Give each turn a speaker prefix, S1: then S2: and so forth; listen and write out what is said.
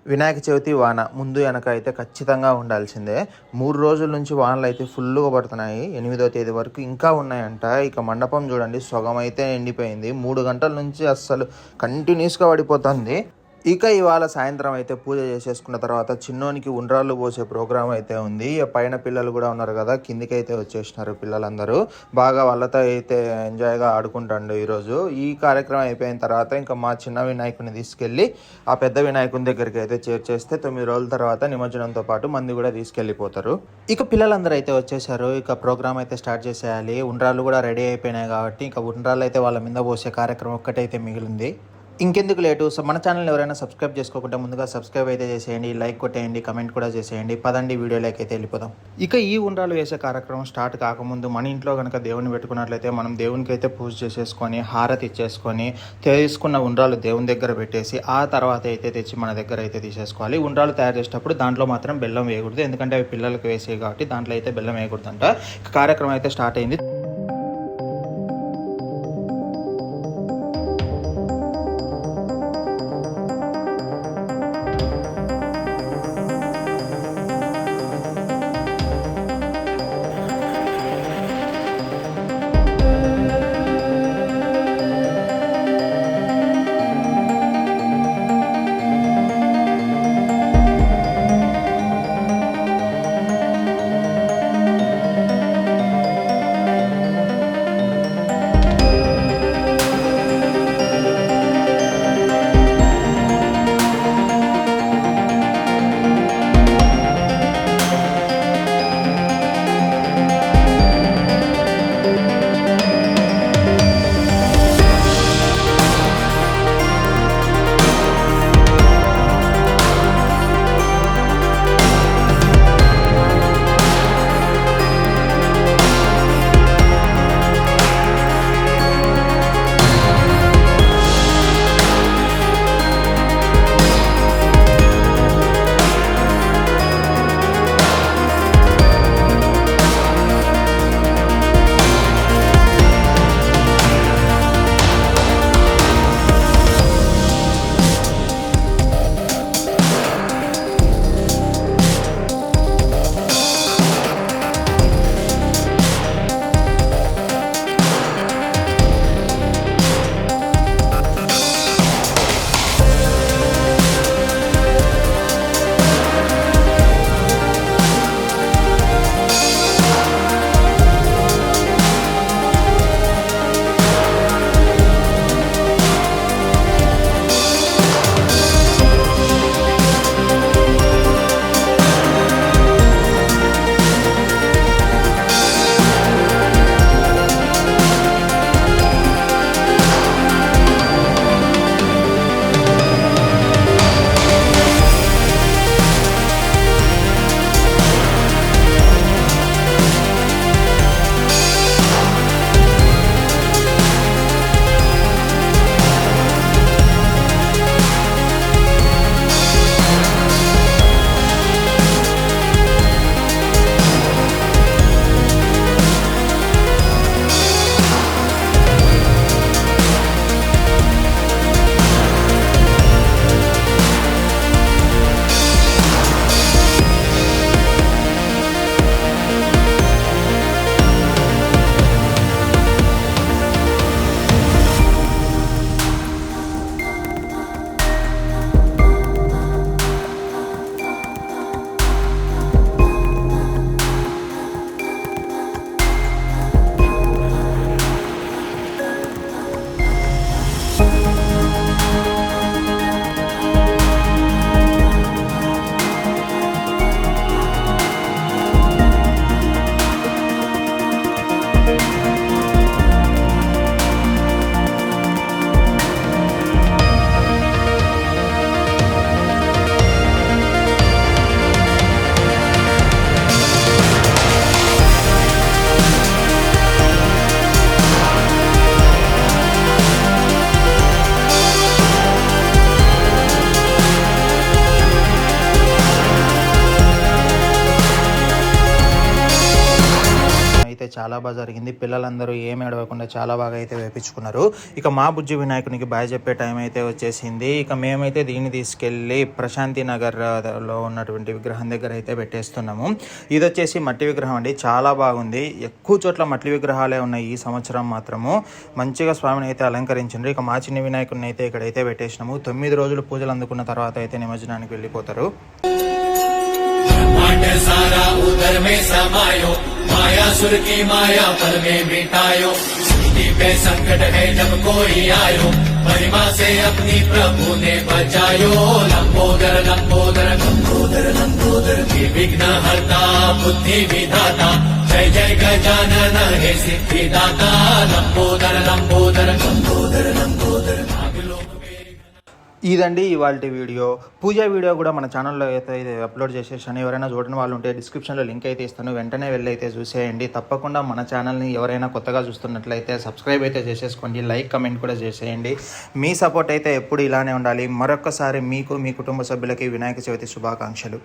S1: వినాయక చవితి వాన ముందు వెనక అయితే ఖచ్చితంగా ఉండాల్సిందే. 3 రోజుల నుంచి వానలైతే ఫుల్లుగా పడుతున్నాయి. 8వ తేదీ వరకు ఇంకా ఉన్నాయంట. ఇక మండపం చూడండి సగమైతే ఎండిపోయింది. 3 గంటల నుంచి అస్సలు కంటిన్యూస్‌గా పడిపోతుంది. ఇక ఇవాళ సాయంత్రం అయితే పూజ చేసేసుకున్న తర్వాత చిన్నోనికి ఉండ్రాళ్ళు పోసే ప్రోగ్రామ్ అయితే ఉంది. పైన పిల్లలు కూడా ఉన్నారు కదా, కిందికైతే వచ్చేసినారు పిల్లలందరూ. బాగా వాళ్ళతో అయితే ఎంజాయ్గా ఆడుకుంటాండు ఈరోజు. ఈ కార్యక్రమం అయిపోయిన తర్వాత ఇంకా మా చిన్న వినాయకుడిని తీసుకెళ్ళి ఆ పెద్ద వినాయకుని దగ్గరికి అయితే చేర్చేస్తే 9 రోజుల తర్వాత నిమజ్జనంతో పాటు మంది కూడా తీసుకెళ్ళిపోతారు. ఇక పిల్లలందరూ అయితే వచ్చేసారు. ఇక ప్రోగ్రామ్ అయితే స్టార్ట్ చేసేయాలి. ఉండ్రాళ్ళు కూడా రెడీ అయిపోయినాయి కాబట్టి ఇంకా ఉండ్రాళ్ళు అయితే వాళ్ళ మీద పోసే కార్యక్రమం ఒక్కటైతే మిగిలింది. ఇంకెందుకు లేటు, మన ఛానల్ ఎవరైనా సబ్స్క్రైబ్ చేసుకోకుండా ముందుగా సబ్స్క్రైబ్ అయితే చేసేయండి, లైక్ కొట్టేయండి, కమెంట్ కూడా చేసేయండి. పదండి వీడియోలోకి అయితే వెళ్ళిపోదాం. ఇక ఈ ఉండ్రాలు వేసే కార్యక్రమం స్టార్ట్ కాకముందు మన ఇంట్లో కనుక దేవుని పెట్టుకున్నట్లయితే మనం దేవునికి అయితే పూజ చేసేసుకొని హారతి ఇచ్చేసుకొని తీసుకున్న ఉండ్రాలు దేవుని దగ్గర పెట్టేసి ఆ తర్వాత అయితే తెచ్చి మన దగ్గర అయితే తీసేసుకోవాలి. ఉండ్రాలు తయారు చేసేటప్పుడు దాంట్లో మాత్రం బెల్లం వేయకూడదు, ఎందుకంటే అవి పిల్లలకు వేసేవి కాబట్టి దాంట్లో అయితే బెల్లం వేయకూడదంట. కార్యక్రమం అయితే స్టార్ట్ అయింది. చాలా బాగా జరిగింది. పిల్లలందరూ ఏమి అడగకుండా చాలా బాగా అయితే వేపించుకున్నారు. ఇక మా బుజ్జి వినాయకునికి బాయ్ చెప్పే టైం అయితే వచ్చేసింది. ఇక మేమైతే దీన్ని తీసుకెళ్ళి ప్రశాంతి నగర్లో ఉన్నటువంటి విగ్రహం దగ్గర అయితే పెట్టేస్తున్నాము. ఇది వచ్చేసి మట్టి విగ్రహం అండి, చాలా బాగుంది. ఎక్కువ చోట్ల మట్టి విగ్రహాలే ఉన్నాయి. ఈ సంవత్సరం మాత్రము మంచిగా స్వామిని అయితే అలంకరించారు. ఇక మా చిన్న వినాయకుడిని అయితే ఇక్కడైతే పెట్టేసినాము. 9 రోజులు పూజలు అందుకున్న తర్వాత అయితే నిమజ్జనానికి వెళ్ళిపోతారు.
S2: सारा उदर में समायो, मायासुर की माया पल में मिटायो। सृष्टि पे संकट है जब कोई आयो, महिमा से अपनी प्रभु ने बचायो। लंबोदर लंबोदर लंबोदर लंबोदर विघ्न हरता बुद्धि विधाता, जय जय गजानन हे सिद्धिदाता। लंबोदर लंबोदर लंबोदर लंबोदर
S1: ఇదండి ఇవాళ వీడియో. పూజా వీడియో కూడా మన ఛానల్లో అయితే అప్లోడ్ చేసేసాను. ఎవరైనా చూడని వాళ్ళు ఉంటే డిస్క్రిప్షన్లో లింక్ అయితే ఇస్తాను, వెంటనే వెళ్ళి అయితే చూసేయండి. తప్పకుండా మన ఛానల్ని ఎవరైనా కొత్తగా చూస్తున్నట్లయితే సబ్స్క్రైబ్ అయితే చేసేసుకోండి, లైక్ కమెంట్ కూడా చేసేయండి. మీ సపోర్ట్ అయితే ఎప్పుడు ఇలానే ఉండాలి. మరొక్కసారి మీకు మీ కుటుంబ సభ్యులకి వినాయక చవితి శుభాకాంక్షలు.